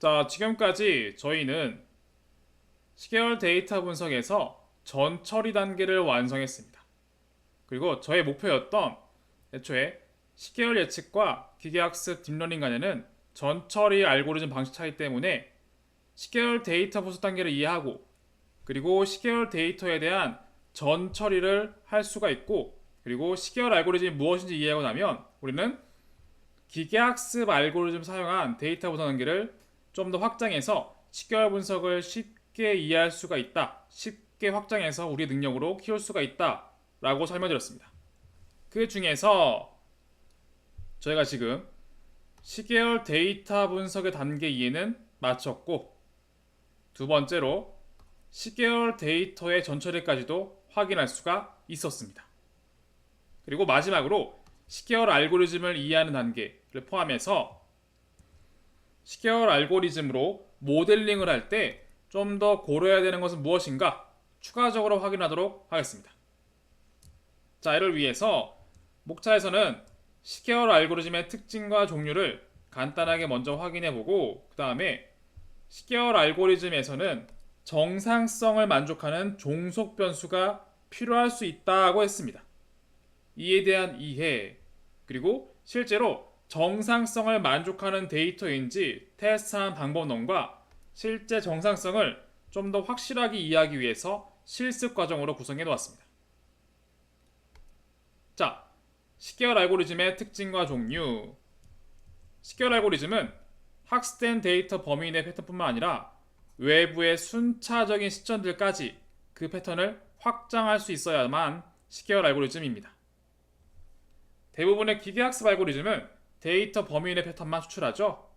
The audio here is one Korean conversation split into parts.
자, 지금까지 저희는 시계열 데이터 분석에서 전처리 단계를 완성했습니다. 그리고 저의 목표였던 애초에 시계열 예측과 기계학습 딥러닝 간에는 전처리 알고리즘 방식 차이 때문에 시계열 데이터 분석 단계를 이해하고 그리고 시계열 데이터에 대한 전처리를 할 수가 있고 그리고 시계열 알고리즘이 무엇인지 이해하고 나면 우리는 기계학습 알고리즘 사용한 데이터 분석 단계를 좀 더 확장해서 시계열 분석을 쉽게 이해할 수가 있다. 쉽게 확장해서 우리 능력으로 키울 수가 있다. 라고 설명드렸습니다. 그 중에서 저희가 지금 시계열 데이터 분석의 단계 이해는 마쳤고 두 번째로 시계열 데이터의 전처리까지도 확인할 수가 있었습니다. 그리고 마지막으로 시계열 알고리즘을 이해하는 단계를 포함해서 시계열 알고리즘으로 모델링을 할 때 좀 더 고려해야 되는 것은 무엇인가 추가적으로 확인하도록 하겠습니다. 자, 이를 위해서 목차에서는 시계열 알고리즘의 특징과 종류를 간단하게 먼저 확인해보고 그 다음에 시계열 알고리즘에서는 정상성을 만족하는 종속 변수가 필요할 수 있다고 했습니다. 이에 대한 이해 그리고 실제로 정상성을 만족하는 데이터인지 테스트한 방법론과 실제 정상성을 좀 더 확실하게 이해하기 위해서 실습 과정으로 구성해 놓았습니다. 자, 시계열 알고리즘의 특징과 종류. 시계열 알고리즘은 학습된 데이터 범위 내 패턴뿐만 아니라 외부의 순차적인 시점들까지 그 패턴을 확장할 수 있어야만 시계열 알고리즘입니다. 대부분의 기계학습 알고리즘은 데이터 범위 내 패턴만 추출하죠.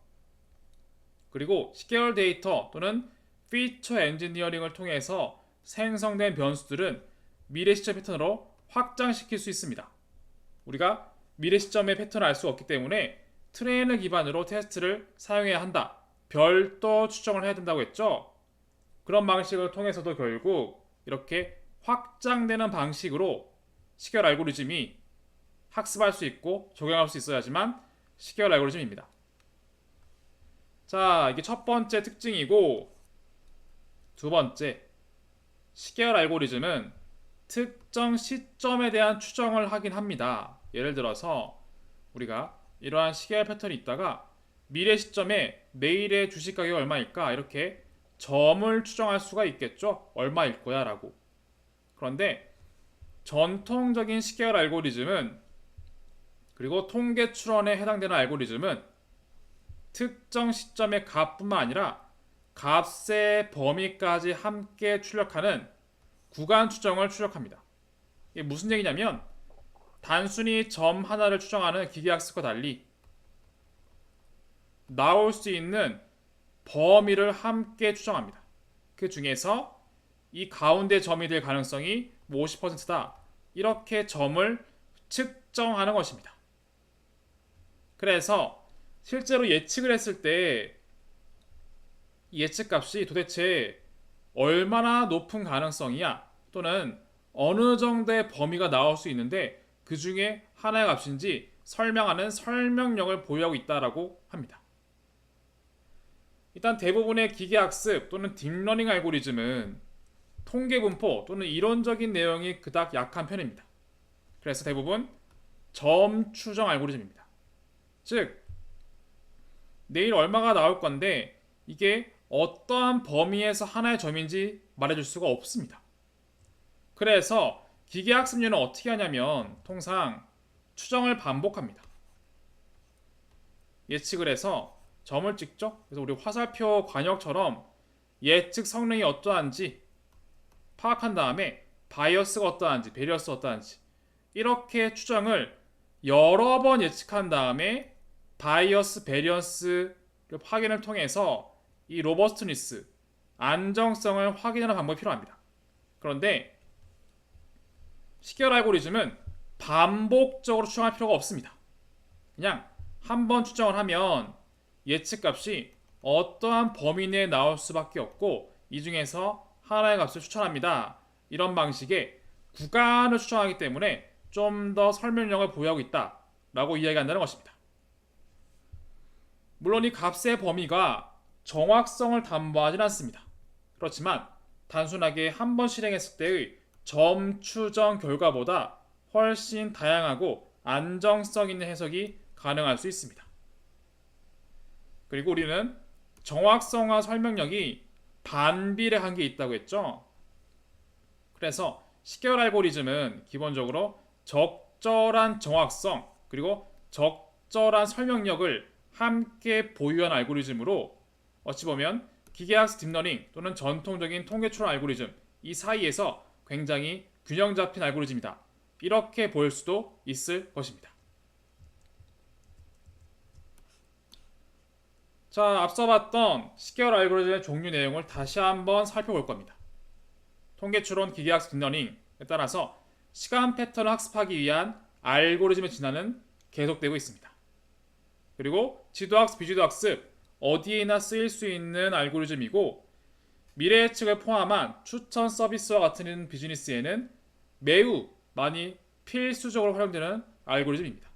그리고 시계열 데이터 또는 피처 엔지니어링을 통해서 생성된 변수들은 미래 시점 패턴으로 확장시킬 수 있습니다. 우리가 미래 시점의 패턴을 알 수 없기 때문에 트레인을 기반으로 테스트를 사용해야 한다. 별도 추정을 해야 된다고 했죠. 그런 방식을 통해서도 결국 이렇게 확장되는 방식으로 시계열 알고리즘이 학습할 수 있고 적용할 수 있어야지만 시계열 알고리즘입니다. 자, 이게 첫 번째 특징이고 두 번째, 시계열 알고리즘은 특정 시점에 대한 추정을 하긴 합니다. 예를 들어서 우리가 이러한 시계열 패턴이 있다가 미래 시점에 내일의 주식 가격이 얼마일까 이렇게 점을 추정할 수가 있겠죠. 얼마일 거야 라고. 그런데 전통적인 시계열 알고리즘은 그리고 통계 추론에 해당되는 알고리즘은 특정 시점의 값뿐만 아니라 값의 범위까지 함께 출력하는 구간 추정을 출력합니다. 이게 무슨 얘기냐면 단순히 점 하나를 추정하는 기계학습과 달리 나올 수 있는 범위를 함께 추정합니다. 그 중에서 이 가운데 점이 될 가능성이 50%다. 이렇게 점을 측정하는 것입니다. 그래서 실제로 예측을 했을 때 예측값이 도대체 얼마나 높은 가능성이야 또는 어느 정도의 범위가 나올 수 있는데 그 중에 하나의 값인지 설명하는 설명력을 보유하고 있다라고 합니다. 일단 대부분의 기계학습 또는 딥러닝 알고리즘은 통계 분포 또는 이론적인 내용이 그닥 약한 편입니다. 그래서 대부분 점 추정 알고리즘입니다. 즉 내일 얼마가 나올 건데 이게 어떠한 범위에서 하나의 점인지 말해줄 수가 없습니다. 그래서 기계학습률은 어떻게 하냐면 통상 추정을 반복합니다. 예측을 해서 점을 찍죠. 그래서 우리 화살표 관역처럼 예측 성능이 어떠한지 파악한 다음에 바이어스가 어떠한지 베리어스가 어떠한지 이렇게 추정을 여러 번 예측한 다음에 바이어스 베리어스 확인을 통해서 이 로버스트니스 안정성을 확인하는 방법이 필요합니다. 그런데 시계열 알고리즘은 반복적으로 추정할 필요가 없습니다. 그냥 한 번 추정을 하면 예측값이 어떠한 범위 내에 나올 수밖에 없고 이 중에서 하나의 값을 추천합니다. 이런 방식의 구간을 추정하기 때문에 좀 더 설명력을 보유하고 있다라고 이야기한다는 것입니다. 물론 이 값의 범위가 정확성을 담보하진 않습니다. 그렇지만 단순하게 한 번 실행했을 때의 점 추정 결과보다 훨씬 다양하고 안정성 있는 해석이 가능할 수 있습니다. 그리고 우리는 정확성과 설명력이 반비례한 게 있다고 했죠. 그래서 10개월 알고리즘은 기본적으로 적절한 정확성 그리고 적절한 설명력을 함께 보유한 알고리즘으로 어찌 보면 기계학습 딥러닝 또는 전통적인 통계 추론 알고리즘 이 사이에서 굉장히 균형 잡힌 알고리즘이다. 이렇게 보일 수도 있을 것입니다. 자, 앞서 봤던 10개월 알고리즘의 종류 내용을 다시 한번 살펴볼 겁니다. 통계 추론 기계학습 딥러닝에 따라서 시간 패턴을 학습하기 위한 알고리즘의 진화는 계속되고 있습니다. 그리고 지도학습, 비지도학습 어디에나 쓰일 수 있는 알고리즘이고 미래 예측을 포함한 추천 서비스와 같은 비즈니스에는 매우 많이 필수적으로 활용되는 알고리즘입니다.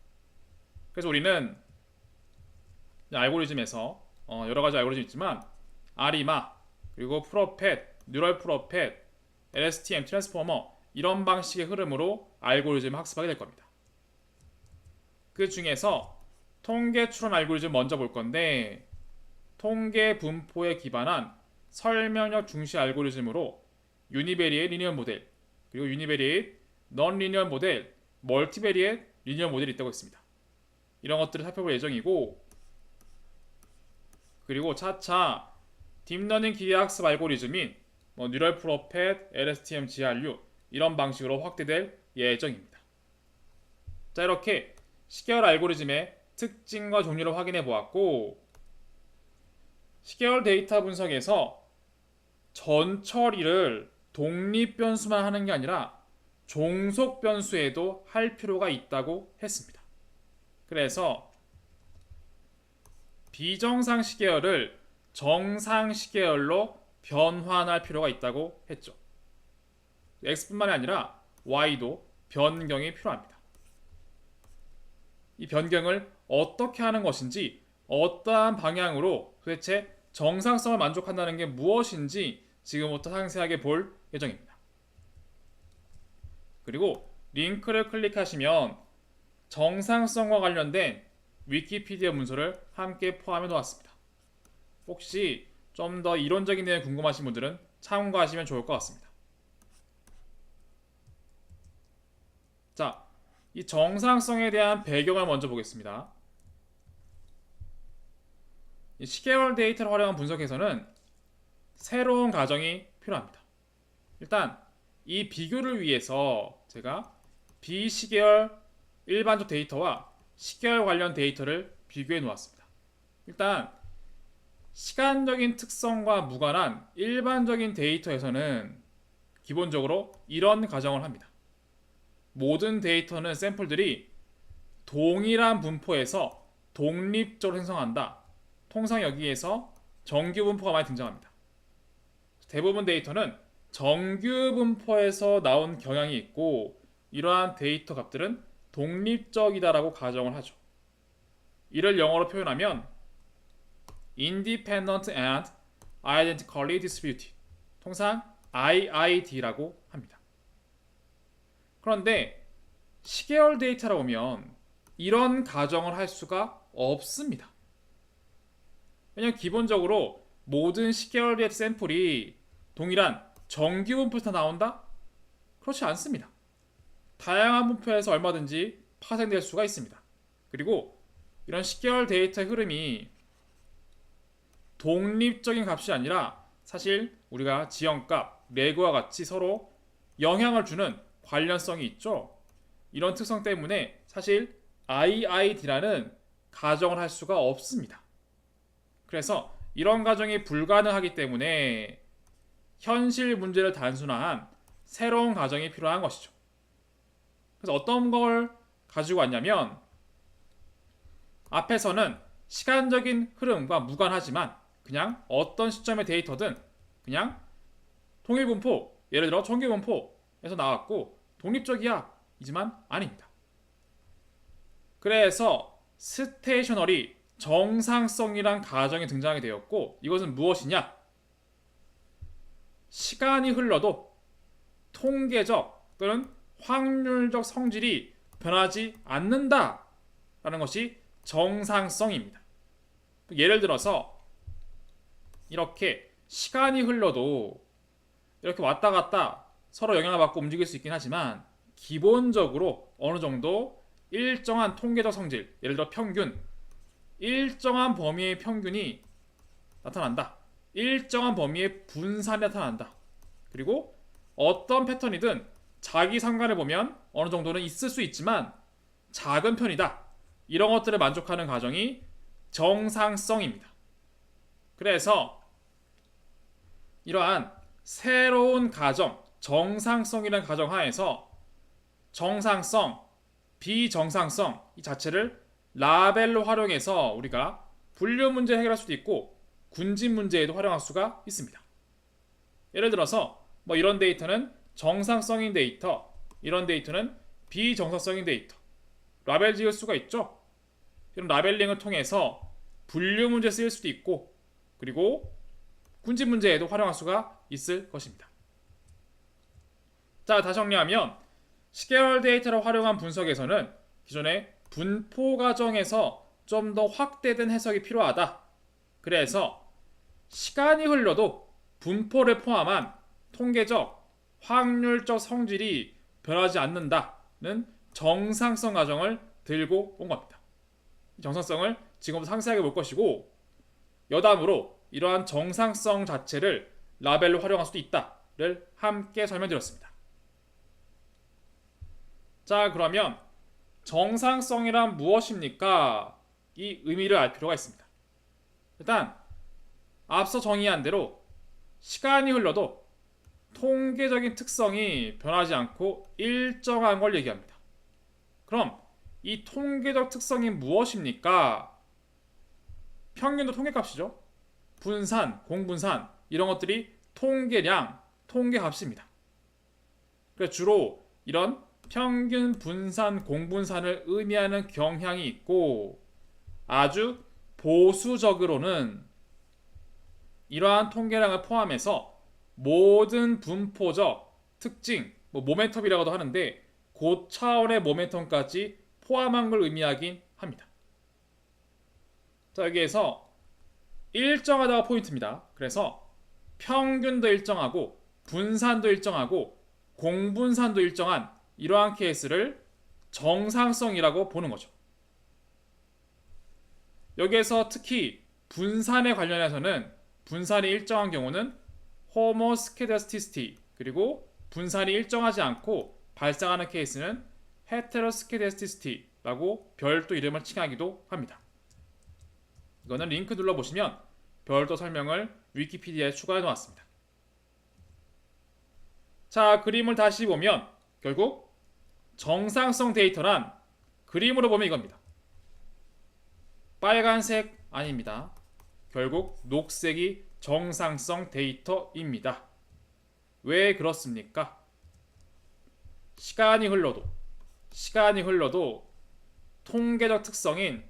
그래서 우리는 알고리즘에서 여러 가지 알고리즘이 있지만 아리마, 그리고 프로펫, 뉴럴 프로펫, LSTM, 트랜스포머 이런 방식의 흐름으로 알고리즘을 학습하게 될 겁니다. 그 중에서 통계 추론 알고리즘 먼저 볼 건데 통계 분포에 기반한 설명력 중시 알고리즘으로 유니베리에이트 리니어 모델 그리고 유니베리에이트 넌 리니어 모델, 멀티베리에이트 리니어 모델이 있다고 했습니다. 이런 것들을 살펴볼 예정이고 그리고 차차 딥러닝 기계학습 알고리즘인 뉴럴 프로펫, LSTM, GRU 이런 방식으로 확대될 예정입니다. 자, 이렇게 10개월 알고리즘의 특징과 종류를 확인해 보았고 10개월 데이터 분석에서 전 처리를 독립 변수만 하는 게 아니라 종속 변수에도 할 필요가 있다고 했습니다. 그래서 비정상 시계열을 정상 시계열로 변환할 필요가 있다고 했죠. x뿐만이 아니라 y도 변경이 필요합니다. 이 변경을 어떻게 하는 것인지 어떠한 방향으로 도대체 정상성을 만족한다는 게 무엇인지 지금부터 상세하게 볼 예정입니다. 그리고 링크를 클릭하시면 정상성과 관련된 위키피디아 문서를 함께 포함해 놓았습니다. 혹시 좀 더 이론적인 내용 궁금하신 분들은 참고하시면 좋을 것 같습니다. 자, 이 정상성에 대한 배경을 먼저 보겠습니다. 이 10개월 데이터를 활용한 분석에서는 새로운 가정이 필요합니다. 일단 이 비교를 위해서 제가 비시계열 일반적 데이터와 시계열 관련 데이터를 비교해 놓았습니다. 일단 시간적인 특성과 무관한 일반적인 데이터에서는 기본적으로 이런 가정을 합니다. 모든 데이터는 샘플들이 동일한 분포에서 독립적으로 생성한다. 통상 여기에서 정규 분포가 많이 등장합니다. 대부분 데이터는 정규 분포에서 나온 경향이 있고 이러한 데이터 값들은 독립적이다라고 가정을 하죠. 이를 영어로 표현하면 Independent and Identically Distributed, 통상 IID라고 합니다. 그런데 시계열 데이터라 보면 이런 가정을 할 수가 없습니다. 왜냐하면 기본적으로 모든 시계열 데이터 샘플이 동일한 정규 분포에서 나온다? 그렇지 않습니다. 다양한 분포에서 얼마든지 파생될 수가 있습니다. 그리고 이런 시계열 데이터의 흐름이 독립적인 값이 아니라 사실 우리가 지형값, 레그와 같이 서로 영향을 주는 관련성이 있죠. 이런 특성 때문에 사실 IID라는 가정을 할 수가 없습니다. 그래서 이런 가정이 불가능하기 때문에 현실 문제를 단순화한 새로운 가정이 필요한 것이죠. 그래서 어떤 걸 가지고 왔냐면 앞에서는 시간적인 흐름과 무관하지만 그냥 어떤 시점의 데이터든 그냥 통일분포, 예를 들어 정규분포에서 나왔고 독립적이야 이지만 아닙니다. 그래서 스테이셔너리 정상성이란 가정이 등장하게 되었고, 이것은 무엇이냐? 시간이 흘러도 통계적 또는 확률적 성질이 변하지 않는다라는 것이 정상성입니다. 예를 들어서 이렇게 시간이 흘러도 이렇게 왔다 갔다 서로 영향을 받고 움직일 수 있긴 하지만 기본적으로 어느 정도 일정한 통계적 성질, 예를 들어 평균, 일정한 범위의 평균이 나타난다. 일정한 범위의 분산이 나타난다. 그리고 어떤 패턴이든 자기 상관을 보면 어느 정도는 있을 수 있지만 작은 편이다. 이런 것들을 만족하는 가정이 정상성입니다. 그래서 이러한 새로운 가정, 정상성이라는 가정 하에서 정상성, 비정상성 이 자체를 라벨로 활용해서 우리가 분류 문제 해결할 수도 있고 군집 문제에도 활용할 수가 있습니다. 예를 들어서 뭐 이런 데이터는 정상성인 데이터, 이런 데이터는 비정상성인 데이터 라벨 지을 수가 있죠. 이런 라벨링을 통해서 분류 문제 쓰일 수도 있고 그리고 군집 문제에도 활용할 수가 있을 것입니다. 자, 다시 정리하면 시계열 데이터를 활용한 분석에서는 기존의 분포 과정에서 좀 더 확대된 해석이 필요하다. 그래서 시간이 흘러도 분포를 포함한 통계적, 확률적 성질이 변하지 않는다는 정상성 가정을 들고 온 겁니다. 정상성을 지금부터 상세하게 볼 것이고 여담으로 이러한 정상성 자체를 라벨로 활용할 수도 있다를 함께 설명드렸습니다. 자, 그러면 정상성이란 무엇입니까? 이 의미를 알 필요가 있습니다. 일단 앞서 정의한 대로 시간이 흘러도 통계적인 특성이 변하지 않고 일정한 걸 얘기합니다. 그럼 이 통계적 특성이 무엇입니까? 평균도 통계값이죠. 분산, 공분산 이런 것들이 통계량, 통계값입니다. 그래서 주로 이런 평균, 분산, 공분산을 의미하는 경향이 있고 아주 보수적으로는 이러한 통계량을 포함해서 모든 분포적 특징, 모멘텀이라고도 하는데 고차원의 모멘텀까지 포함한 걸 의미하긴 합니다. 자, 여기에서 일정하다가 포인트입니다. 그래서 평균도 일정하고 분산도 일정하고 공분산도 일정한 이러한 케이스를 정상성이라고 보는 거죠. 여기에서 특히 분산에 관련해서는 분산이 일정한 경우는 호모스케데스티시티 그리고 분산이 일정하지 않고 발생하는 케이스는 헤테로스케데스티시티라고 별도 이름을 칭하기도 합니다. 이거는 링크 눌러보시면 별도 설명을 위키피디아에 추가해 놓았습니다. 자, 그림을 다시 보면 결국 정상성 데이터란 그림으로 보면 이겁니다. 빨간색 아닙니다. 결국 녹색이 정상성 데이터입니다. 왜 그렇습니까? 시간이 흘러도 통계적 특성인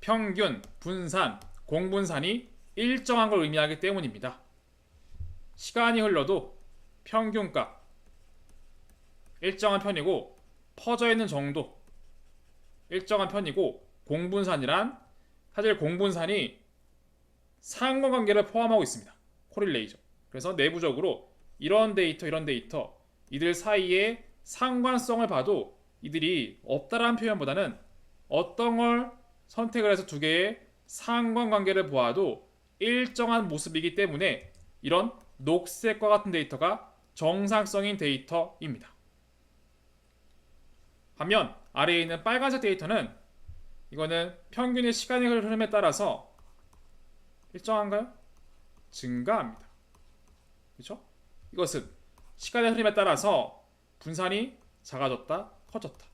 평균, 분산, 공분산이 일정한 걸 의미하기 때문입니다. 시간이 흘러도 평균값 일정한 편이고 퍼져 있는 정도 일정한 편이고 공분산이란 사실 공분산이 상관관계를 포함하고 있습니다. 코릴레이션. 그래서 내부적으로 이런 데이터 이들 사이의 상관성을 봐도 이들이 없다라는 표현보다는 어떤 걸 선택을 해서 두 개의 상관관계를 보아도 일정한 모습이기 때문에 이런 녹색과 같은 데이터가 정상성인 데이터입니다. 반면 아래에 있는 빨간색 데이터는 이거는 평균의 시간의 흐름에 따라서 일정한가요? 증가합니다. 그렇죠? 이것은 시간의 흐름에 따라서 분산이 작아졌다, 커졌다.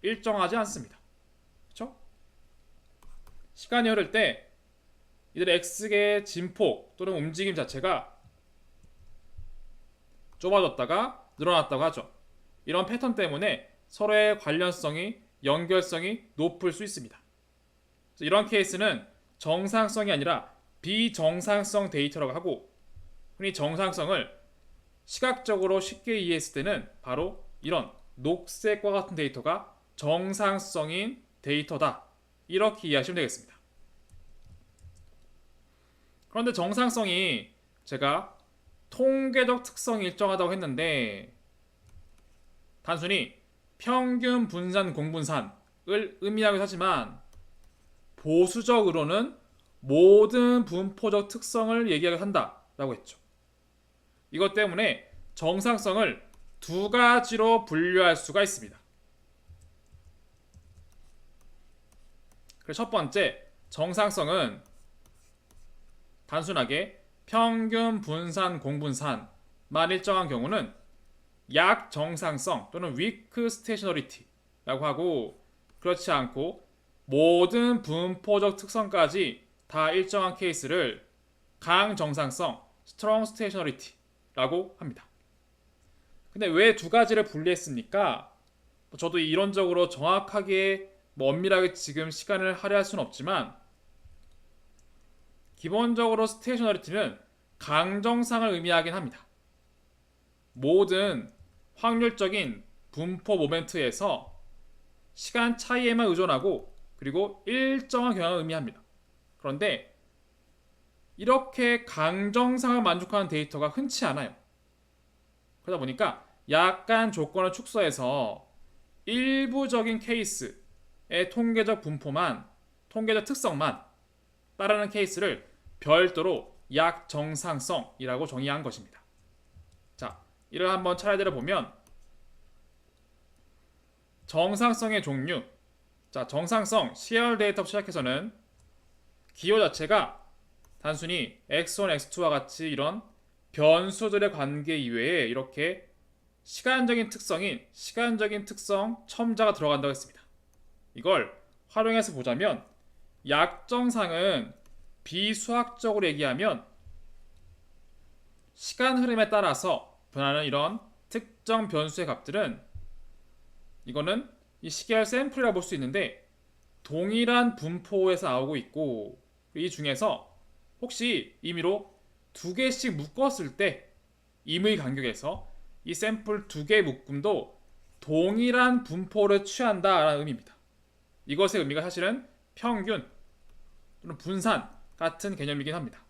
일정하지 않습니다. 그렇죠? 시간이 흐를 때 이들의 X계의 진폭 또는 움직임 자체가 좁아졌다가 늘어났다고 하죠. 이런 패턴 때문에 서로의 관련성이, 연결성이 높을 수 있습니다. 이런 케이스는 정상성이 아니라 비정상성 데이터라고 하고, 흔히 정상성을 시각적으로 쉽게 이해했을 때는 바로 이런 녹색과 같은 데이터가 정상성인 데이터다, 이렇게 이해하시면 되겠습니다. 그런데 정상성이 제가 통계적 특성이 일정하다고 했는데, 단순히 평균 분산 공분산을 의미하기도 하지만 보수적으로는 모든 분포적 특성을 얘기하게 한다라고 했죠. 이것 때문에 정상성을 두 가지로 분류할 수가 있습니다. 그래서 첫 번째, 정상성은 단순하게 평균 분산 공분산만 일정한 경우는 약정상성 또는 weak stationarity라고 하고, 그렇지 않고 모든 분포적 특성까지 다 일정한 케이스를 강정상성 strong stationarity라고 합니다. 근데 왜 두 가지를 분리했습니까? 저도 이론적으로 정확하게 엄밀하게 지금 시간을 할애할 수는 없지만, 기본적으로 스테이셔너리티는 강정상을 의미하긴 합니다. 모든 확률적인 분포 모멘트에서 시간 차이에만 의존하고, 그리고 일정한 경향을 의미합니다. 그런데 이렇게 강정상을 만족하는 데이터가 흔치 않아요. 그러다 보니까 약간 조건을 축소해서 일부적인 케이스의 통계적 분포만, 통계적 특성만 따르는 케이스를 별도로 약정상성이라고 정의한 것입니다. 자, 이를 한번 차례대로 보면, 정상성의 종류. 자, 정상성 시열 데이터부터 시작해서는 기호 자체가 단순히 x1, x2와 같이 이런 변수들의 관계 이외에 이렇게 시간적인 특성인 시간적인 특성 첨자가 들어간다고 했습니다. 이걸 활용해서 보자면, 약정상은 비수학적으로 얘기하면 시간 흐름에 따라서 변하는 이런 특정 변수의 값들은, 이거는 이 시계열 샘플이라고 볼 수 있는데 동일한 분포에서 나오고 있고, 이 중에서 혹시 임의로 두 개씩 묶었을 때 임의 간격에서 이 샘플 두 개의 묶음도 동일한 분포를 취한다라는 의미입니다. 이것의 의미가 사실은 평균 또는 분산 같은 개념이긴 합니다.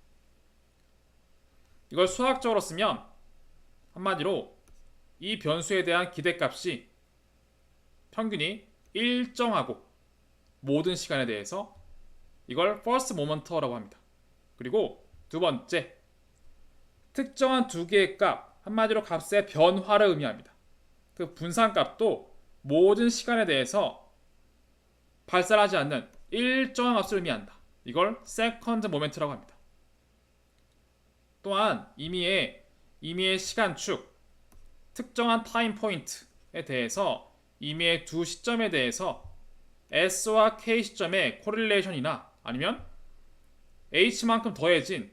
이걸 수학적으로 쓰면 한마디로 이 변수에 대한 기대값이 평균이 일정하고 모든 시간에 대해서, 이걸 first moment라고 합니다. 그리고 두 번째, 특정한 두 개의 값, 한마디로 값의 변화를 의미합니다. 그 분산값도 모든 시간에 대해서 발생하지 않는 일정한 값을 의미한다. 이걸 second moment라고 합니다. 또한 임의의 시간축, 특정한 타임 포인트에 대해서 임의의 두 시점에 대해서 S와 K 시점의 코릴레이션이나 아니면 H만큼 더해진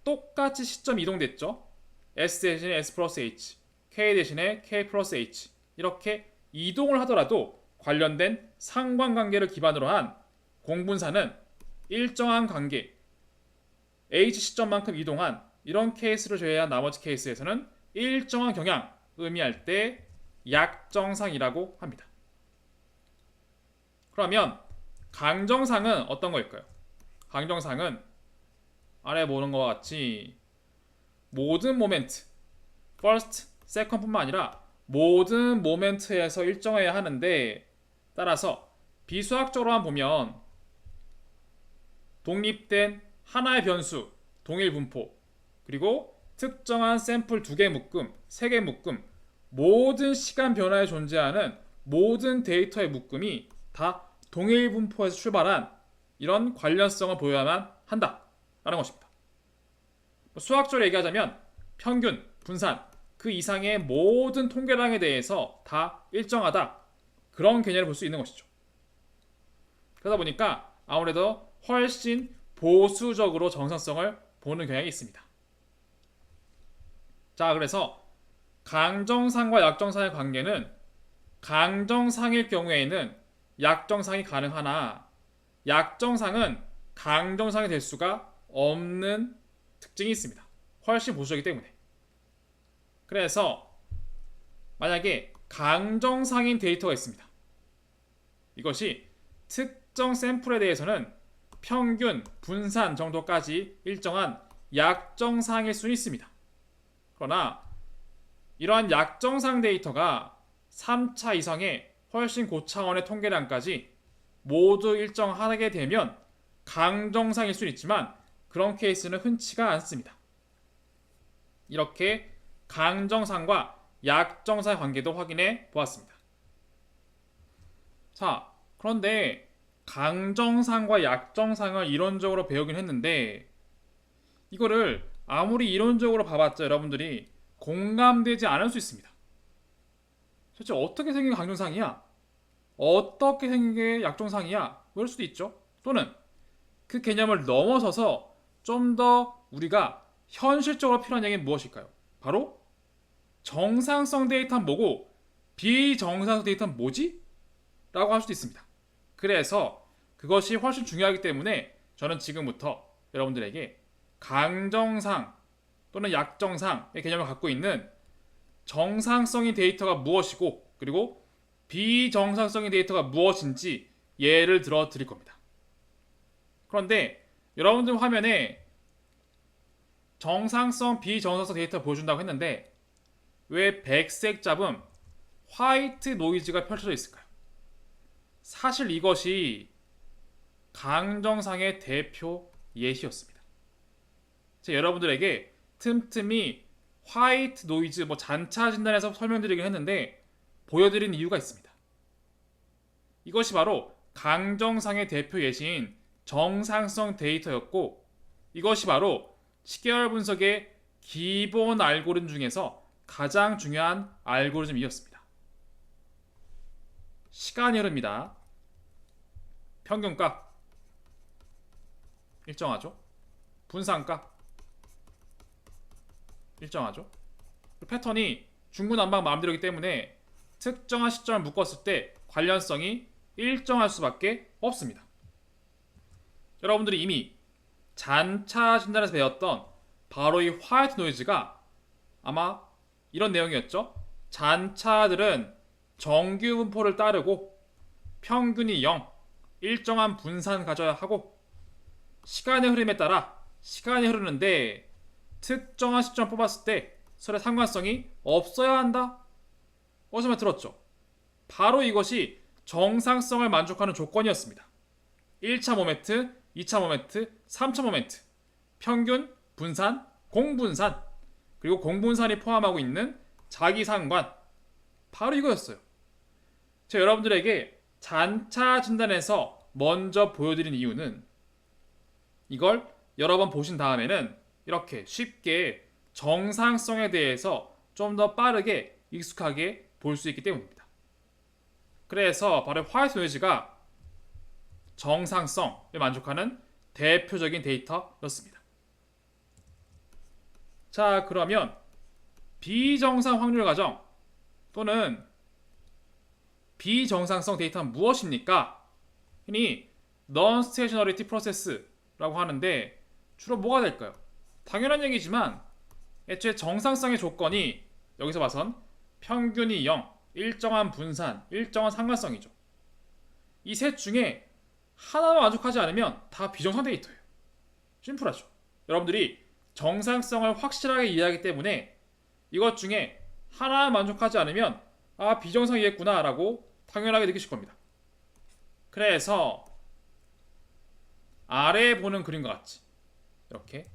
똑같이 시점 이동됐죠. S 대신에 S 플러스 H, K 대신에 K 플러스 H, 이렇게 이동을 하더라도 관련된 상관관계를 기반으로 한 공분산은 일정한 관계 H 시점만큼 이동한 이런 케이스를 제외한 나머지 케이스에서는 일정한 경향 의미할 때 약정상이라고 합니다. 그러면 강정상은 어떤 거일까요? 강정상은 아래 보는 것과 같이 모든 모멘트, first, second 뿐만 아니라 모든 모멘트에서 일정해야 하는데, 따라서 비수학적으로만 보면 독립된 하나의 변수, 동일 분포, 그리고 특정한 샘플 두 개 묶음, 세 개 묶음, 모든 시간 변화에 존재하는 모든 데이터의 묶음이 다 동일 분포에서 출발한 이런 관련성을 보여야만 한다라는 것입니다. 수학적으로 얘기하자면 평균, 분산, 그 이상의 모든 통계량에 대해서 다 일정하다, 그런 개념을 볼 수 있는 것이죠. 그러다 보니까 아무래도 훨씬 보수적으로 정상성을 보는 경향이 있습니다. 자, 그래서 강정상과 약정상의 관계는 강정상일 경우에는 약정상이 가능하나, 약정상은 강정상이 될 수가 없는 특징이 있습니다. 훨씬 보수적이기 때문에. 그래서 만약에 강정상인 데이터가 있습니다. 이것이 특정 샘플에 대해서는 평균, 분산 정도까지 일정한 약정상일 수는 있습니다. 그러나 이러한 약정상 데이터가 3차 이상의 훨씬 고차원의 통계량까지 모두 일정하게 되면 강정상일 수는 있지만 그런 케이스는 흔치가 않습니다. 이렇게 강정상과 약정상의 관계도 확인해 보았습니다. 자, 그런데 강정상과 약정상을 이론적으로 배우긴 했는데 이거를 아무리 이론적으로 봐봤자 여러분들이 공감되지 않을 수 있습니다. 도대체 어떻게 생긴 강정상이야? 어떻게 생긴 게 약정상이야? 이럴 수도 있죠. 또는 그 개념을 넘어서서 좀 더 우리가 현실적으로 필요한 얘기는 무엇일까요? 바로 정상성 데이터는 뭐고 비정상성 데이터는 뭐지? 라고 할 수도 있습니다. 그래서 그것이 훨씬 중요하기 때문에 저는 지금부터 여러분들에게 강정상 또는 약정상의 개념을 갖고 있는 정상성인 데이터가 무엇이고 그리고 비정상성인 데이터가 무엇인지 예를 들어 드릴 겁니다. 그런데 여러분들 화면에 정상성, 비정상성 데이터 보여준다고 했는데 왜 백색 잡음 화이트 노이즈가 펼쳐져 있을까요? 사실 이것이 강정상의 대표 예시였습니다. 제가 여러분들에게 틈틈이 화이트 노이즈 잔차 진단에서 설명드리긴 했는데 보여드린 이유가 있습니다. 이것이 바로 강정상의 대표 예시인 정상성 데이터였고 이것이 바로 시계열 분석의 기본 알고리즘 중에서 가장 중요한 알고리즘이었습니다. 시간이 흐릅니다. 평균값 일정하죠. 분산값 일정하죠. 패턴이 중구난방 마음대로이기 때문에 특정한 시점을 묶었을 때 관련성이 일정할 수밖에 없습니다. 여러분들이 이미 잔차 진단에서 배웠던 바로 이 화이트 노이즈가 아마 이런 내용이었죠. 잔차들은 정규 분포를 따르고 평균이 0, 일정한 분산 가져야 하고 시간의 흐름에 따라 시간이 흐르는데 특정한 시점 뽑았을 때 서로 상관성이 없어야 한다. 어디서 말 들었죠? 바로 이것이 정상성을 만족하는 조건이었습니다. 1차 모멘트, 2차 모멘트, 3차 모멘트, 평균, 분산, 공분산, 그리고 공분산이 포함하고 있는 자기상관, 바로 이거였어요. 제가 여러분들에게 잔차 진단에서 먼저 보여드린 이유는 이걸 여러 번 보신 다음에는 이렇게 쉽게 정상성에 대해서 좀 더 빠르게 익숙하게 볼 수 있기 때문입니다. 그래서 바로 화이트 노이즈가 정상성에 만족하는 대표적인 데이터였습니다. 자, 그러면 비정상 확률 가정 또는 비정상성 데이터는 무엇입니까? 흔히 Non-Stationarity Process라고 하는데 주로 뭐가 될까요? 당연한 얘기지만 애초에 정상성의 조건이 여기서 봐선 평균이 0, 일정한 분산, 일정한 상관성이죠. 이 셋 중에 하나만 만족하지 않으면 다 비정상 데이터예요. 심플하죠. 여러분들이 정상성을 확실하게 이해하기 때문에 이것 중에 하나만 만족하지 않으면 아 비정상이겠구나 라고 당연하게 느끼실 겁니다. 그래서 아래에 보는 그림과 같이 이렇게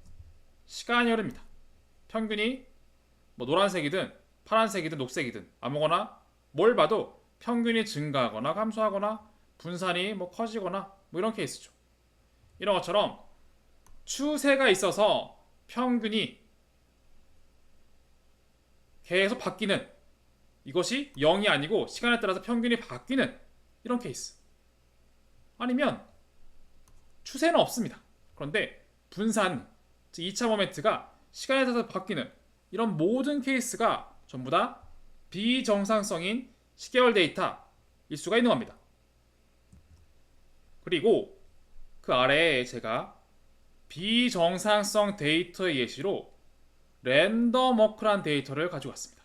시간이 흐릅니다. 평균이 노란색이든 파란색이든 녹색이든 아무거나 뭘 봐도 평균이 증가하거나 감소하거나 분산이 커지거나 이런 케이스죠. 이런 것처럼 추세가 있어서 평균이 계속 바뀌는 이것이 0이 아니고 시간에 따라서 평균이 바뀌는 이런 케이스. 아니면 추세는 없습니다. 그런데 분산, 즉 2차 모멘트가 시간에 따라서 바뀌는 이런 모든 케이스가 전부 다 비정상성인 시계열 데이터일 수가 있는 겁니다. 그리고 그 아래에 제가 비정상성 데이터의 예시로 랜덤 워크란 데이터를 가지고 왔습니다.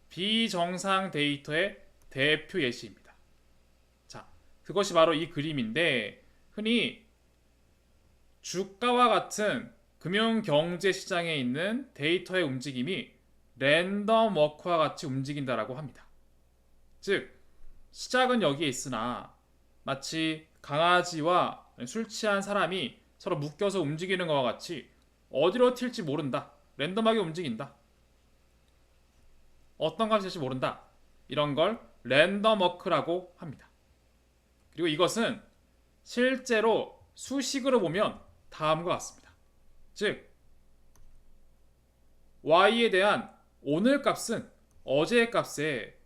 비정상 데이터의 대표 예시입니다. 자, 그것이 바로 이 그림인데, 흔히 주가와 같은 금융 경제 시장에 있는 데이터의 움직임이 랜덤 워크와 같이 움직인다라고 합니다. 즉, 시작은 여기에 있으나 마치 강아지와 술 취한 사람이 서로 묶여서 움직이는 것과 같이 어디로 튈지 모른다. 랜덤하게 움직인다. 어떤 값이 될지 모른다. 이런 걸 랜덤 워크라고 합니다. 그리고 이것은 실제로 수식으로 보면 다음과 같습니다. 즉, y에 대한 오늘 값은 어제의 값에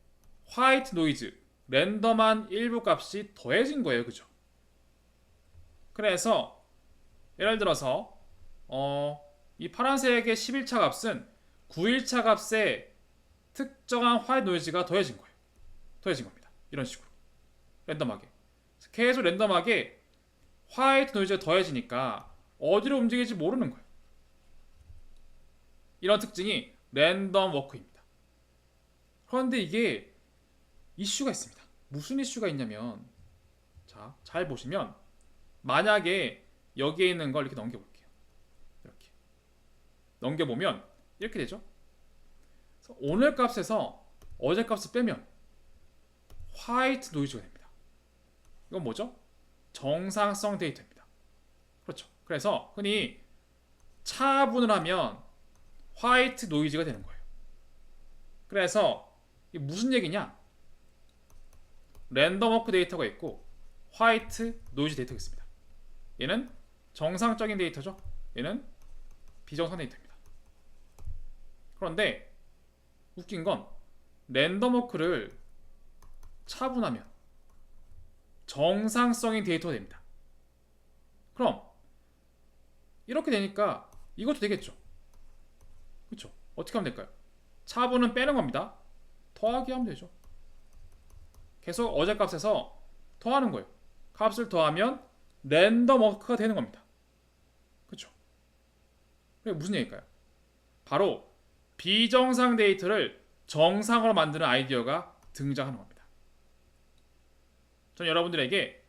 화이트 노이즈, 랜덤한 일부 값이 더해진 거예요. 그죠? 그래서 예를 들어서 이 파란색의 11차 값은 9일차 값에 특정한 화이트 노이즈가 더해진 거예요. 더해진 겁니다. 이런 식으로 랜덤하게 계속 랜덤하게 화이트 노이즈가 더해지니까 어디로 움직일지 모르는 거예요. 이런 특징이 랜덤 워크입니다. 그런데 이게 이슈가 있습니다. 무슨 이슈가 있냐면, 자, 잘 보시면 만약에 여기에 있는 걸 이렇게 넘겨볼게요. 이렇게 넘겨보면 이렇게 되죠. 오늘 값에서 어제 값을 빼면 화이트 노이즈가 됩니다. 이건 뭐죠? 정상성 데이터입니다. 그렇죠. 그래서 흔히 차분을 하면 화이트 노이즈가 되는 거예요. 그래서 이게 무슨 얘기냐? 랜덤 워크 데이터가 있고 화이트 노이즈 데이터가 있습니다. 얘는 정상적인 데이터죠. 얘는 비정상 데이터입니다. 그런데 웃긴 건 랜덤 워크를 차분하면 정상성인 데이터가 됩니다. 그럼 이렇게 되니까 이것도 되겠죠. 그렇죠? 어떻게 하면 될까요? 차분은 빼는 겁니다. 더하기 하면 되죠. 계속 어제 값에서 더하는 거예요. 값을 더하면 랜덤 워크가 되는 겁니다. 그렇죠? 그게 무슨 얘기일까요? 바로 비정상 데이터를 정상으로 만드는 아이디어가 등장하는 겁니다. 저는 여러분들에게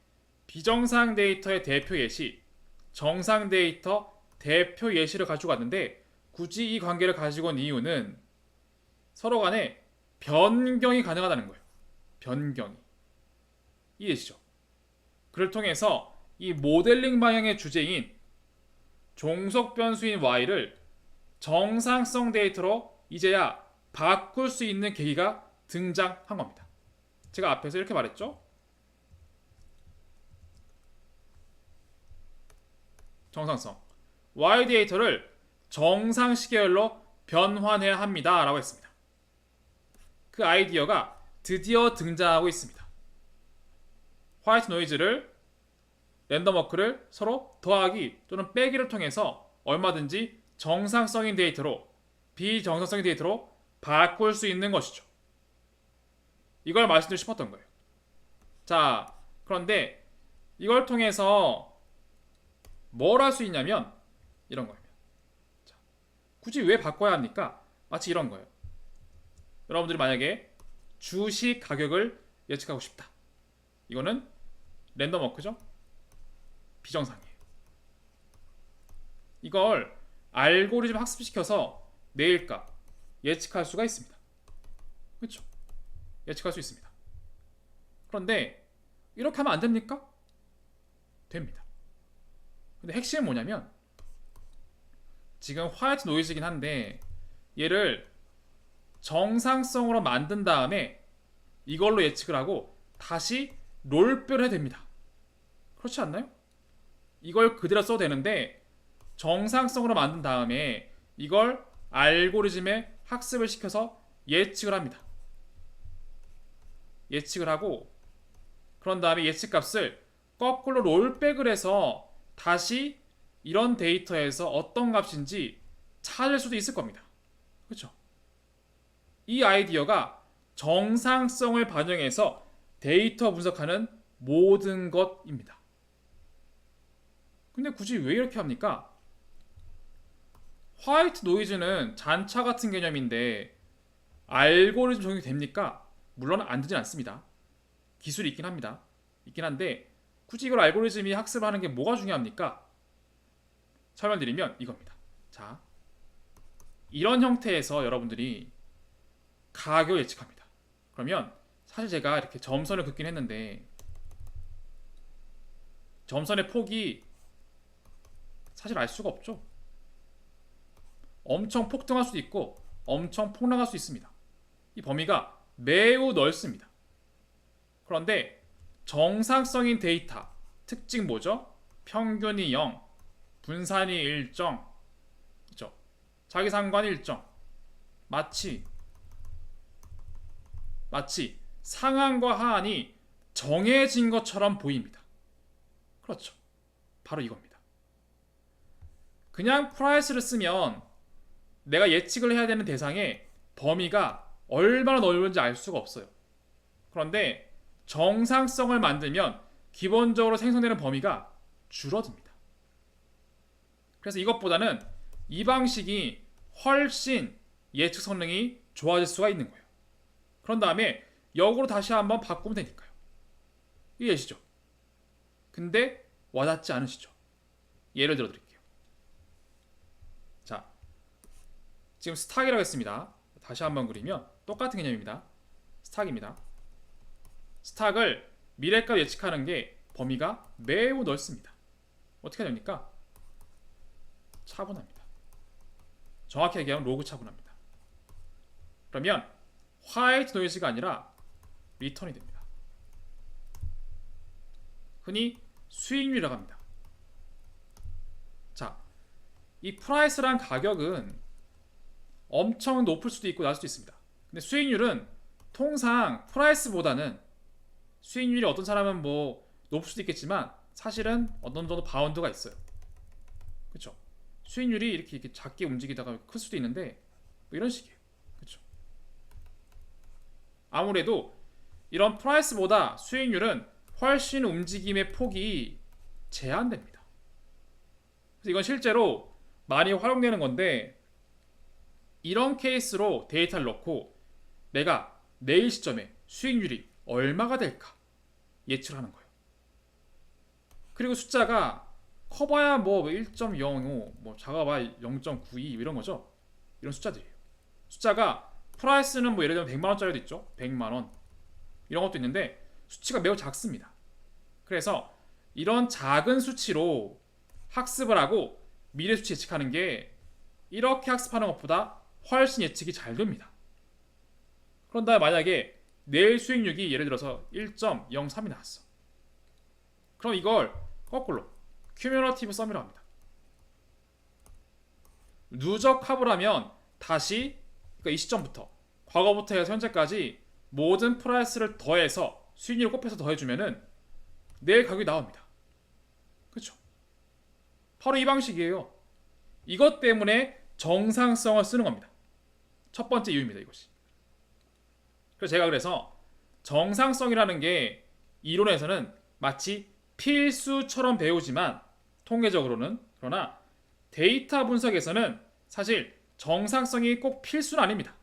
비정상 데이터의 대표 예시, 정상 데이터 대표 예시를 가지고 왔는데, 굳이 이 관계를 가지고 온 이유는 서로 간에 변경이 가능하다는 거예요. 변경이. 이해되시죠? 그를 통해서 이 모델링 방향의 주제인 종속 변수인 y를 정상성 데이터로 이제야 바꿀 수 있는 계기가 등장한 겁니다. 제가 앞에서 이렇게 말했죠? 정상성. y 데이터를 정상 시계열로 변환해야 합니다. 라고 했습니다. 그 아이디어가 드디어 등장하고 있습니다. 화이트 노이즈를 랜덤 워크를 서로 더하기 또는 빼기를 통해서 얼마든지 정상성인 데이터로 비정상성인 데이터로 바꿀 수 있는 것이죠. 이걸 말씀드리고 싶었던 거예요. 자, 그런데 이걸 통해서 뭘 할 수 있냐면 이런 거예요. 자, 굳이 왜 바꿔야 합니까? 마치 이런 거예요. 여러분들이 만약에 주식 가격을 예측하고 싶다. 이거는 랜덤 워크죠? 비정상이에요. 이걸 알고리즘 학습시켜서 내일값 예측할 수가 있습니다. 그렇죠? 예측할 수 있습니다. 그런데 이렇게 하면 안 됩니까? 됩니다. 근데 핵심은 뭐냐면, 지금 화이트 노이즈이긴 한데 얘를 정상성으로 만든 다음에 이걸로 예측을 하고 다시 롤별을 해야 됩니다. 그렇지 않나요? 이걸 그대로 써도 되는데 정상성으로 만든 다음에 이걸 알고리즘에 학습을 시켜서 예측을 합니다. 예측을 하고 그런 다음에 예측값을 거꾸로 롤백을 해서 다시 이런 데이터에서 어떤 값인지 찾을 수도 있을 겁니다. 그렇죠? 이 아이디어가 정상성을 반영해서 데이터 분석하는 모든 것입니다. 근데 굳이 왜 이렇게 합니까? 화이트 노이즈는 잔차 같은 개념인데 알고리즘 적용이 됩니까? 물론 안 되진 않습니다. 기술이 있긴 합니다. 있긴 한데 굳이 이걸 알고리즘이 학습하는 게 뭐가 중요합니까? 설명드리면 이겁니다. 자, 이런 형태에서 여러분들이 가격을 예측합니다. 그러면 사실 제가 이렇게 점선을 긋긴 했는데 점선의 폭이 사실 알 수가 없죠. 엄청 폭등할 수도 있고 엄청 폭락할 수 있습니다. 이 범위가 매우 넓습니다. 그런데 정상성인 데이터 특징 뭐죠? 평균이 0, 분산이 일정, 그죠? 자기상관이 일정. 마치 상한과 하한이 정해진 것처럼 보입니다. 그렇죠. 바로 이겁니다. 그냥 프라이스를 쓰면 내가 예측을 해야 되는 대상의 범위가 얼마나 넓은지 알 수가 없어요. 그런데 정상성을 만들면 기본적으로 생성되는 범위가 줄어듭니다. 그래서 이것보다는 이 방식이 훨씬 예측 성능이 좋아질 수가 있는 거예요. 그런 다음에 역으로 다시 한번 바꾸면 되니까요. 이해되시죠? 근데 와닿지 않으시죠? 예를 들어 드릴게요. 자, 지금 스탁이라고 했습니다. 다시 한번 그리면 똑같은 개념입니다. 스탁입니다. 스탁을 미래값 예측하는 게 범위가 매우 넓습니다. 어떻게 됩니까? 차분합니다. 정확히 얘기하면 로그 차분합니다. 그러면 화이트 노이즈가 아니라 리턴이 됩니다. 흔히 수익률이라고 합니다. 자, 이 프라이스란 가격은 엄청 높을 수도 있고 낮을 수도 있습니다. 근데 수익률은 통상 프라이스보다는 수익률이 어떤 사람은 뭐 높을 수도 있겠지만 사실은 어떤 정도 바운드가 있어요. 그렇죠? 수익률이 이렇게 작게 움직이다가 클 수도 있는데 뭐 이런 식이에요. 그렇죠? 아무래도 이런 프라이스보다 수익률은 훨씬 움직임의 폭이 제한됩니다. 그래서 이건 실제로 많이 활용되는 건데 이런 케이스로 데이터를 넣고 내가 내일 시점에 수익률이 얼마가 될까 예측을 하는 거예요. 그리고 숫자가 커봐야 뭐 1.05, 뭐 작아봐야 0.92 이런 거죠. 이런 숫자들이에요. 숫자가 프라이스는 뭐 예를 들면 100만 원짜리도 있죠. 100만 원 이런 것도 있는데 수치가 매우 작습니다. 그래서 이런 작은 수치로 학습을 하고 미래 수치 예측하는 게 이렇게 학습하는 것보다 훨씬 예측이 잘 됩니다. 그런 다음에 만약에 내일 수익률이 예를 들어서 1.03이 나왔어. 그럼 이걸 거꾸로 큐뮬러티브 썸이라고 합니다. 누적 합을 하면 다시 그러니까 이 시점부터 과거부터 해서 현재까지 모든 프라이스를 더해서 수익률을 곱해서 더해주면은 내일 가격이 나옵니다. 그렇죠? 바로 이 방식이에요. 이것 때문에 정상성을 쓰는 겁니다. 첫 번째 이유입니다. 이것이. 그래서 정상성이라는 게 이론에서는 마치 필수처럼 배우지만 통계적으로는 그러나 데이터 분석에서는 사실 정상성이 꼭 필수는 아닙니다.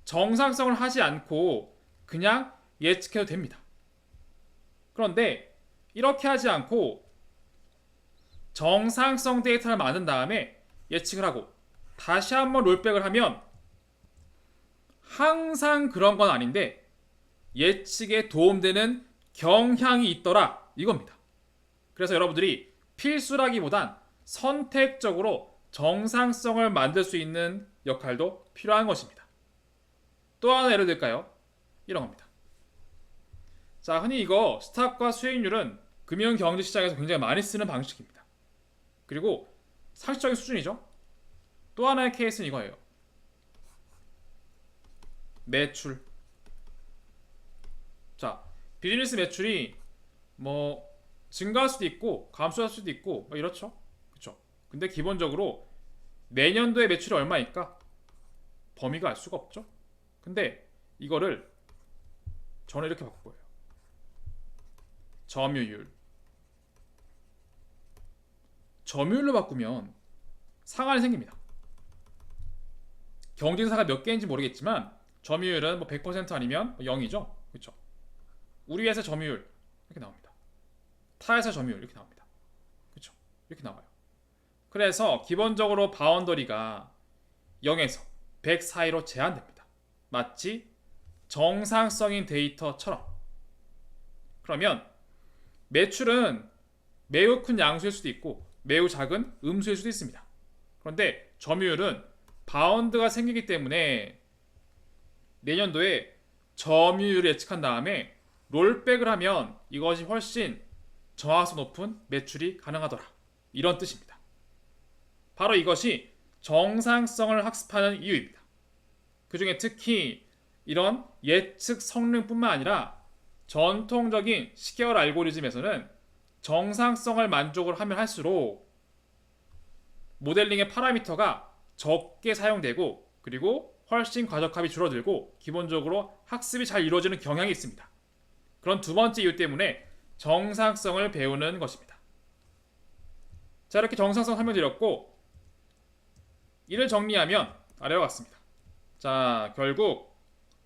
정상성을 하지 않고 그냥 예측해도 됩니다. 그런데 이렇게 하지 않고 정상성 데이터를 만든 다음에 예측을 하고 다시 한번 롤백을 하면 항상 그런 건 아닌데 예측에 도움되는 경향이 있더라 이겁니다. 그래서 여러분들이 필수라기보단 선택적으로 정상성을 만들 수 있는 역할도 필요한 것입니다. 또 하나 예를 들까요? 이런 겁니다. 자, 흔히 이거 스탁과 수익률은 금융경제시장에서 굉장히 많이 쓰는 방식입니다. 그리고 상식적인 수준이죠. 또 하나의 케이스는 이거예요. 매출. 자, 비즈니스 매출이 뭐 증가할 수도 있고 감소할 수도 있고 뭐 이렇죠. 그렇죠. 근데 기본적으로 내년도의 매출이 얼마일까? 범위가 알 수가 없죠. 근데 이거를 저는 이렇게 바꿀 거예요. 점유율. 점유율로 바꾸면 상한이 생깁니다. 경쟁사가 몇 개인지 모르겠지만 점유율은 뭐 100% 아니면 0이죠. 그렇죠? 우리 회사 점유율 이렇게 나옵니다. 타 회사 점유율 이렇게 나옵니다. 그렇죠? 이렇게 나와요. 그래서 기본적으로 바운더리가 0에서 100 사이로 제한됩니다. 마치 정상성인 데이터처럼. 그러면 매출은 매우 큰 양수일 수도 있고 매우 작은 음수일 수도 있습니다. 그런데 점유율은 바운드가 생기기 때문에 내년도에 점유율을 예측한 다음에 롤백을 하면 이것이 훨씬 정확성 높은 매출이 가능하더라. 이런 뜻입니다. 바로 이것이 정상성을 학습하는 이유입니다. 그 중에 특히 이런 예측 성능뿐만 아니라 전통적인 시계열 알고리즘에서는 정상성을 만족을 하면 할수록 모델링의 파라미터가 적게 사용되고 그리고 훨씬 과적합이 줄어들고 기본적으로 학습이 잘 이루어지는 경향이 있습니다. 그런 두 번째 이유 때문에 정상성을 배우는 것입니다. 자, 이렇게 정상성 설명드렸고 이를 정리하면 아래와 같습니다. 자, 결국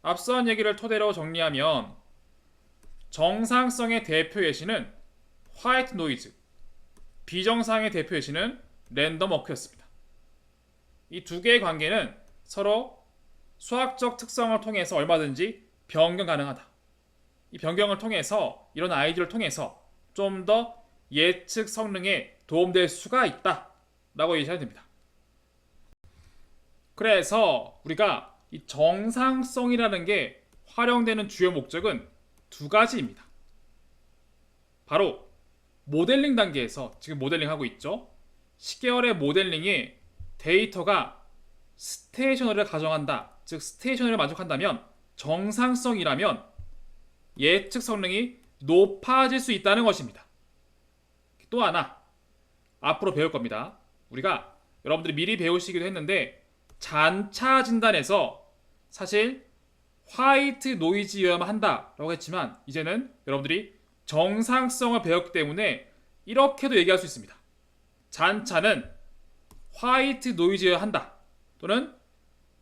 앞선 얘기를 토대로 정리하면 정상성의 대표 예시는 화이트 노이즈, 비정상의 대표 예시는 랜덤 워크였습니다. 이 두 개의 관계는 서로 수학적 특성을 통해서 얼마든지 변경 가능하다. 이 변경을 통해서 이런 아이디어를 통해서 좀 더 예측 성능에 도움될 수가 있다 라고 얘기해야 됩니다. 그래서 우리가 이 정상성이라는 게 활용되는 주요 목적은 두 가지입니다. 바로 모델링 단계에서 지금 모델링하고 있죠. 10개월의 모델링에 데이터가 스테이셔너리를 가정한다. 즉 스테이셔너리를 만족한다면 정상성이라면 예측 성능이 높아질 수 있다는 것입니다. 또 하나 앞으로 배울 겁니다. 우리가 여러분들이 미리 배우시기도 했는데 잔차 진단에서 사실 화이트 노이즈여야만 한다라고 했지만 이제는 여러분들이 정상성을 배웠기 때문에 이렇게도 얘기할 수 있습니다. 잔차는 화이트 노이즈여야 한다. 또는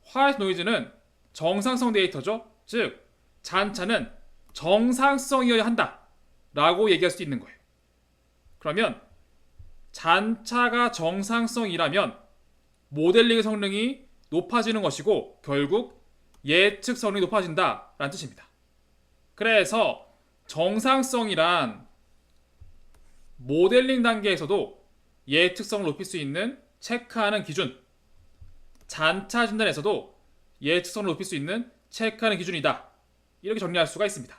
화이트 노이즈는 정상성 데이터죠. 즉 잔차는 정상성이어야 한다 라고 얘기할 수 있는 거예요. 그러면 잔차가 정상성이라면 모델링의 성능이 높아지는 것이고 결국 예측 성능이 높아진다 라는 뜻입니다. 그래서 정상성이란 모델링 단계에서도 예측성을 높일 수 있는 체크하는 기준, 잔차 진단에서도 예측성을 높일 수 있는 체크하는 기준이다. 이렇게 정리할 수가 있습니다.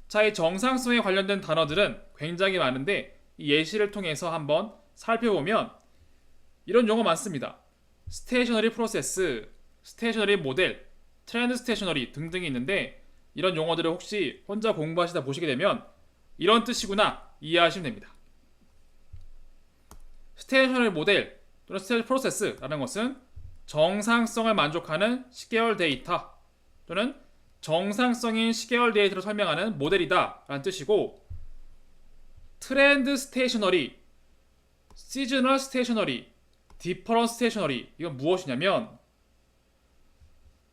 자, 이 정상성에 관련된 단어들은 굉장히 많은데 이 예시를 통해서 한번 살펴보면 이런 용어 많습니다. 스테이셔너리 프로세스, 스테이셔너리 모델, 트렌드 스테이셔너리 등등이 있는데 이런 용어들을 혹시 혼자 공부하시다 보시게 되면 이런 뜻이구나 이해하시면 됩니다. 스테이셔너리 모델 또는 스테이셔너리 프로세스라는 것은 정상성을 만족하는 10개월 데이터 또는 정상성인 10개월 데이터를 설명하는 모델이다 라는 뜻이고 트렌드 스테이셔너리, 시즈널 스테이셔너리, 디퍼런스 스테이셔너리 이건 무엇이냐면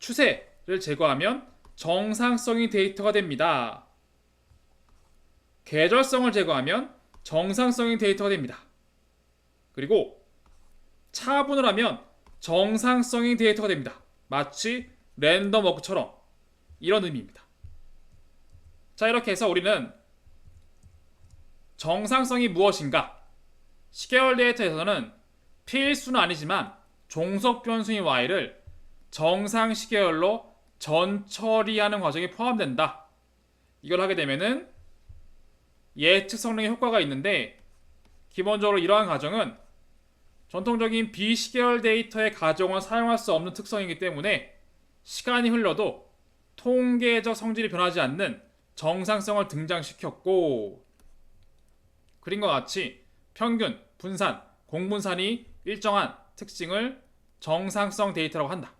추세를 제거하면 정상성인 데이터가 됩니다. 계절성을 제거하면 정상성인 데이터가 됩니다. 그리고 차분을 하면 정상성인 데이터가 됩니다. 마치 랜덤 워크처럼 이런 의미입니다. 자, 이렇게 해서 우리는 정상성이 무엇인가 10개월 데이터에서는 필수는 아니지만 종속 변수인 y를 정상 시계열로 전처리하는 과정이 포함된다. 이걸 하게 되면은 예측 성능에 효과가 있는데 기본적으로 이러한 가정은 전통적인 비시계열 데이터의 가정을 사용할 수 없는 특성이기 때문에 시간이 흘러도 통계적 성질이 변하지 않는 정상성을 등장시켰고 그림과 같이 평균, 분산, 공분산이 일정한 특징을 정상성 데이터라고 한다.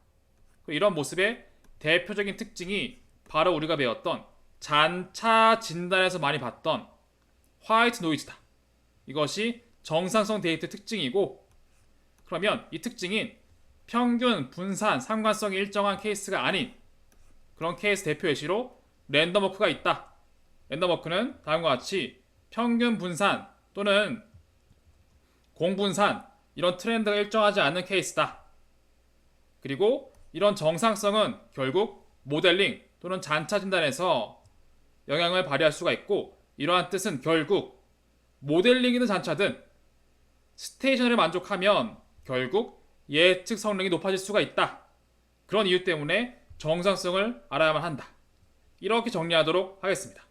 이런 모습의 대표적인 특징이 바로 우리가 배웠던 잔차 진단에서 많이 봤던 화이트 노이즈다. 이것이 정상성 데이터 특징이고, 그러면 이 특징인 평균, 분산, 상관성이 일정한 케이스가 아닌 그런 케이스 대표 예시로 랜덤워크가 있다. 랜덤워크는 다음과 같이 평균 분산 또는 공분산 이런 트렌드가 일정하지 않은 케이스다. 그리고 이런 정상성은 결국 모델링 또는 잔차 진단에서 영향을 발휘할 수가 있고, 이러한 뜻은 결국 모델링이든 잔차든 스테이션을 만족하면 결국 예측 성능이 높아질 수가 있다. 그런 이유 때문에 정상성을 알아야만 한다. 이렇게 정리하도록 하겠습니다.